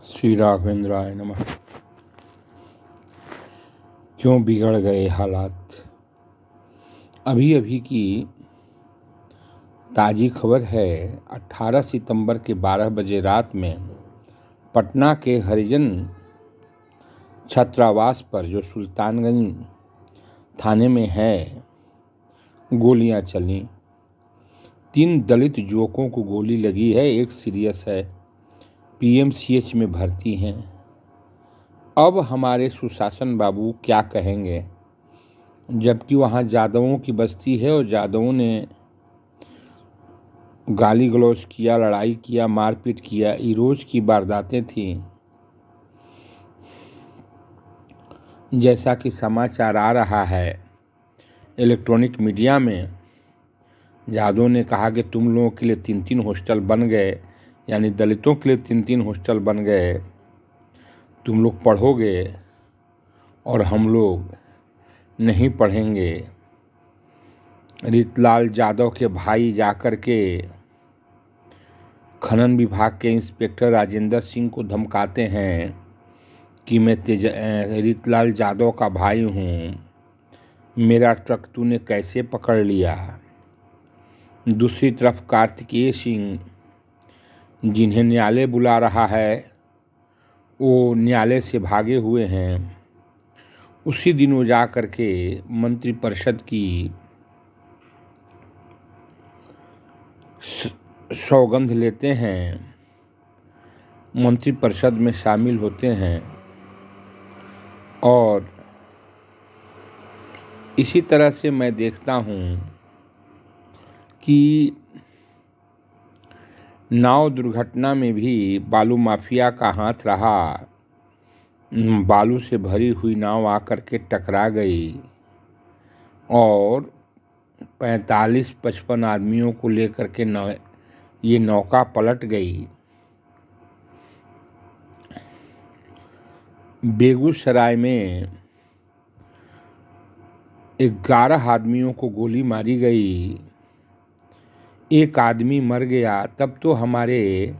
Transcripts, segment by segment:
श्री राघवेंद्राय नमः। क्यों बिगड़ गए हालात। अभी अभी की ताज़ी खबर है। 18 सितंबर के 12 बजे रात में पटना के हरिजन छात्रावास पर, जो सुल्तानगंज थाने में है, गोलियां चलीं। 3 दलित युवकों को गोली लगी है, एक सीरियस है, पीएमसीएच में भर्ती हैं। अब हमारे सुशासन बाबू क्या कहेंगे, जबकि वहाँ जादवों की बस्ती है और जादवों ने गाली गलौज किया, लड़ाई किया, मारपीट किया, ये रोज की वारदातें थीं। जैसा कि समाचार आ रहा है इलेक्ट्रॉनिक मीडिया में, जादवों ने कहा कि तुम लोगों के लिए 3-3 हॉस्टल बन गए, यानी दलितों के लिए 3-3 हॉस्टल बन गए। तुम लोग पढ़ोगे और हम लोग नहीं पढ़ेंगे। रीतलाल यादव के भाई जाकर के खनन विभाग के इंस्पेक्टर राजेंद्र सिंह को धमकाते हैं कि मैं रीतलाल यादव का भाई हूँ, मेरा ट्रक तूने कैसे पकड़ लिया। दूसरी तरफ कार्तिकेय सिंह, जिन्हें न्यायालय बुला रहा है, वो न्यायालय से भागे हुए हैं। उसी दिन वो जा कर के मंत्रिपरिषद की सौगंध लेते हैं, मंत्रिपरिषद में शामिल होते हैं। और इसी तरह से मैं देखता हूँ कि नाव दुर्घटना में भी बालू माफिया का हाथ रहा। बालू से भरी हुई नाव आकर के टकरा गई और 45-55 आदमियों को लेकर के ये नौका पलट गई। बेगूसराय में 11 आदमियों को गोली मारी गई, एक आदमी मर गया। तब तो हमारे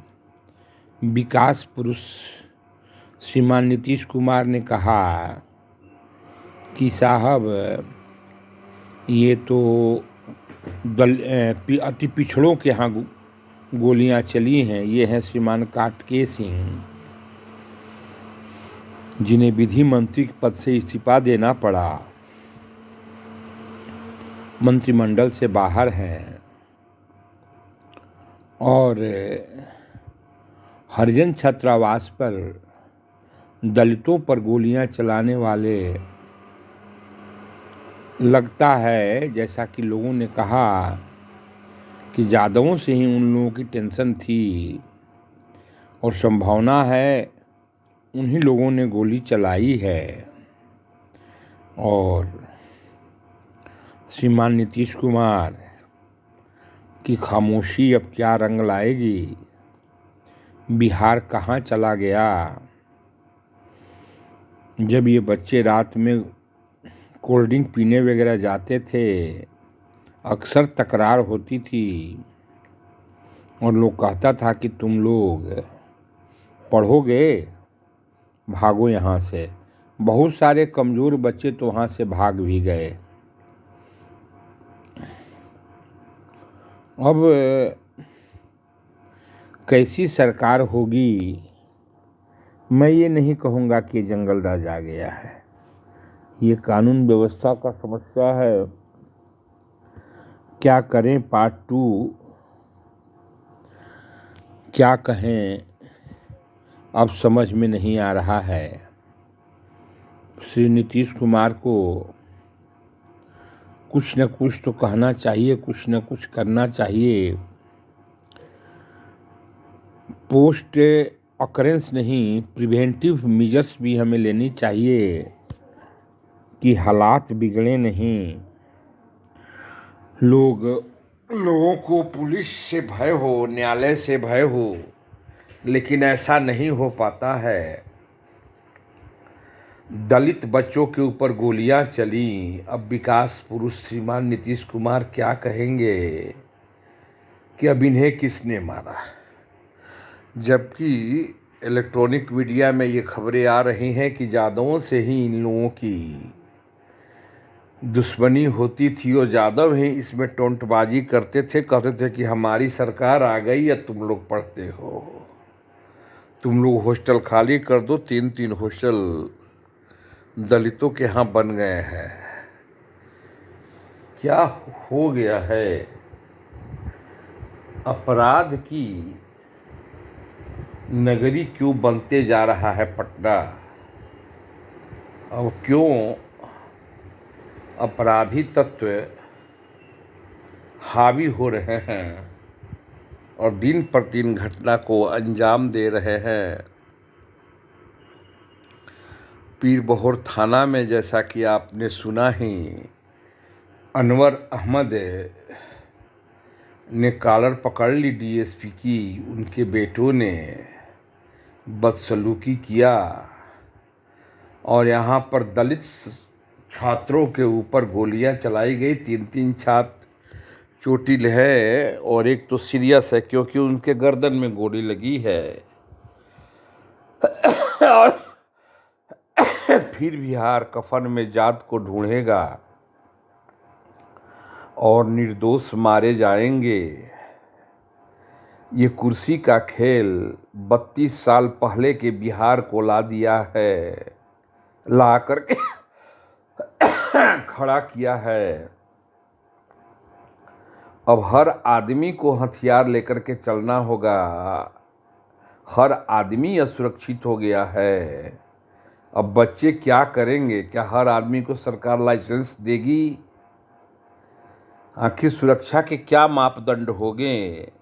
विकास पुरुष श्रीमान नीतीश कुमार ने कहा कि साहब, ये तो अति पिछड़ों के यहाँ गोलियां चली हैं। ये हैं श्रीमान कार्तिकेय सिंह, जिन्हें विधि मंत्री पद से इस्तीफा देना पड़ा, मंत्रिमंडल से बाहर हैं। और हरिजन छात्रावास पर दलितों पर गोलियां चलाने वाले, लगता है जैसा कि लोगों ने कहा कि जादवों से ही उन लोगों की टेंशन थी और संभावना है उन्हीं लोगों ने गोली चलाई है। और श्रीमान नीतीश कुमार की खामोशी अब क्या रंग लाएगी। बिहार कहाँ चला गया। जब ये बच्चे रात में कोल्ड ड्रिंक पीने वगैरह जाते थे, अक्सर तकरार होती थी और लोग कहता था कि तुम लोग पढ़ोगे, भागो यहाँ से। बहुत सारे कमज़ोर बच्चे तो वहाँ से भाग भी गए। अब कैसी सरकार होगी, मैं ये नहीं कहूँगा कि जंगल राज आ गया है। ये कानून व्यवस्था का समस्या है। क्या करें, पार्ट 2 क्या कहें, अब समझ में नहीं आ रहा है। श्री नीतीश कुमार को कुछ न कुछ तो कहना चाहिए, कुछ न कुछ करना चाहिए। पोस्ट ऑकरेंस नहीं, प्रिवेंटिव मेजर्स भी हमें लेनी चाहिए कि हालात बिगड़े नहीं। लोगों को पुलिस से भय हो, न्यायालय से भय हो, लेकिन ऐसा नहीं हो पाता है। दलित बच्चों के ऊपर गोलियां चली। अब विकास पुरुष श्रीमान नीतीश कुमार क्या कहेंगे कि अब इन्हें किसने मारा, जबकि इलेक्ट्रॉनिक मीडिया में ये खबरें आ रही हैं कि यादवों से ही इन लोगों की दुश्मनी होती थी और यादव ही इसमें टोंटबाजी करते थे, कहते थे कि हमारी सरकार आ गई या तुम लोग पढ़ते हो, तुम लोग हॉस्टल खाली कर दो। 3-3 हॉस्टल दलितों के यहाँ बन गए हैं। क्या हो गया है? अपराध की नगरी क्यों बनते जा रहा है पटना? अब क्यों अपराधी तत्व हावी हो रहे हैं और दिन प्रतिदिन घटना को अंजाम दे रहे हैं? पीरबहोर थाना में, जैसा कि आपने सुना ही, अनवर अहमद ने कॉलर पकड़ ली डीएसपी की। उनके बेटों ने बदसलूकी किया और यहाँ पर दलित छात्रों के ऊपर गोलियां चलाई गई। 3-3 छात्र चोटिल है और एक तो सीरियस है, क्योंकि उनके गर्दन में गोली लगी है। और फिर बिहार कफन में जात को ढूंढेगा और निर्दोष मारे जाएंगे। ये कुर्सी का खेल 32 साल पहले के बिहार को ला दिया है, ला करके खड़ा किया है। अब हर आदमी को हथियार लेकर के चलना होगा। हर आदमी असुरक्षित हो गया है। अब बच्चे क्या करेंगे? क्या हर आदमी को सरकार लाइसेंस देगी? आखिर सुरक्षा के क्या मापदंड होंगे?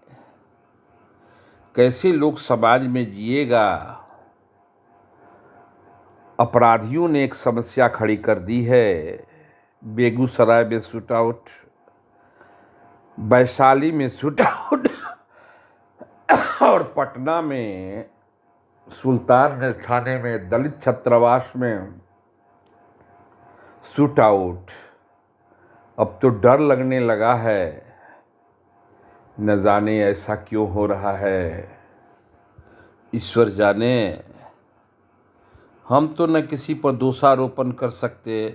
कैसे लोग समाज में जिएगा? अपराधियों ने एक समस्या खड़ी कर दी है। बेगूसराय में शूटआउट, वैशाली में शूटआउट और पटना में सुल्तान थाने में दलित छात्रावास में शूटआउट। अब तो डर लगने लगा है, न जाने ऐसा क्यों हो रहा है। ईश्वर जाने। हम तो न किसी पर दोषारोपण कर सकते,